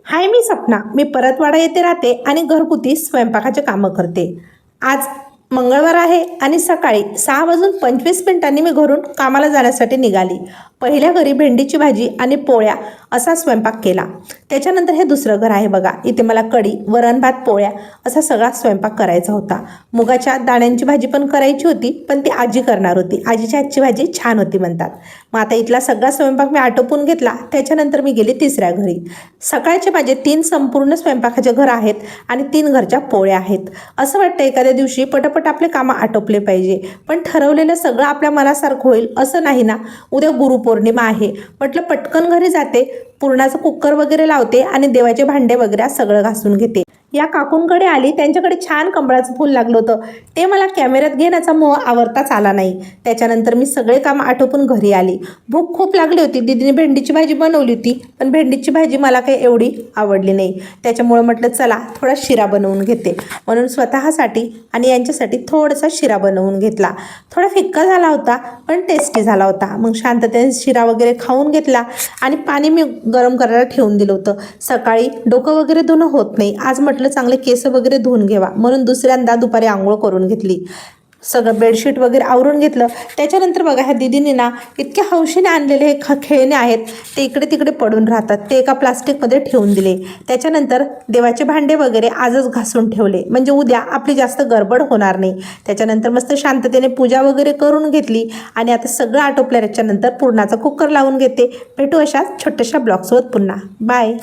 हाय, मी सपना. मी परतवाडा येथे राहते आणि घरगुती स्वयंपाकाचे कामं करते. आज मंगळवार आहे आणि सकाळी 6:25 मी घरून कामाला जाण्यासाठी निघाली. पहिल्या घरी भेंडीची भाजी आणि पोळ्या असा स्वयंपाक केला. त्याच्यानंतर हे दुसरं घर आहे बघा. इथे मला कढी, वरण, भात, पोळ्या असा सगळा स्वयंपाक करायचा होता. मुगाच्या दाण्यांची भाजी पण करायची होती, पण ती आजी करणार होती. आजीच्या हातची भाजी छान होती म्हणतात. मग आता इथला सगळा स्वयंपाक मी आटोपून घेतला. त्याच्यानंतर मी गेले तिसऱ्या घरी. सकाळचे माझे 3 संपूर्ण स्वयंपाकाचे घर आहेत आणि 3 घरच्या पोळ्या आहेत. असं वाटतं एखाद्या दिवशी पटापट आपले कामं आटोपले पाहिजे, पण ठरवलेलं सगळं आपल्या मनासारखं होईल असं नाही ना. उद्या गुरुपौर्णिमा आहे, म्हटलं पटकन घरी जाते, पुरणाचं कुकर वगैरे लावते आणि देवाचे भांडे वगैरे सगळं घासून घेते. या काकूंकडे आली, त्यांच्याकडे छान कमळाचं फूल लागलं होतं. ते मला कॅमेऱ्यात घेण्याचा मोह आवरताच आला नाही. त्याच्यानंतर मी सगळे कामं आटोपून घरी आली. भूक खूप लागली होती. दीदीने भेंडीची भाजी बनवली होती, पण भेंडीची भाजी मला काही एवढी आवडली नाही. त्याच्यामुळे म्हटलं चला थोडा शिरा बनवून घेते, म्हणून स्वतःसाठी आणि यांच्यासाठी थोडासा शिरा बनवून घेतला. थोडा फिक्का झाला होता, पण टेस्टी झाला होता. मग शांततेने शिरा वगैरे खाऊन घेतला आणि पाणी मी गरम करायला ठेवून दिलं होतं. सकाळी डोकं वगैरे धुणं होत नाही, आज म्हटलं चांगले केस वगैरे धुवून घ्यावा, म्हणून दुसऱ्यांदा दुपारी आंघोळ करून घेतली. सगळं बेडशीट वगैरे आवरून घेतलं. त्याच्यानंतर बघा, ह्या दीदीने ना इतक्या हौशीने आणलेले हे खेळणे आहेत, ते इकडे तिकडे पडून राहतात, ते एका प्लास्टिकमध्ये ठेवून दिले. त्याच्यानंतर देवाचे भांडे वगैरे आजच घासून ठेवले, म्हणजे उद्या आपली जास्त गडबड होणार नाही. त्याच्यानंतर मस्त शांततेने पूजा वगैरे करून घेतली आणि आता सगळं आटोपल्याच्यानंतर पुरणाचा कुकर लावून घेते. भेटू अशाच छोट्याशा ब्लॉगसोबत पुन्हा. बाय.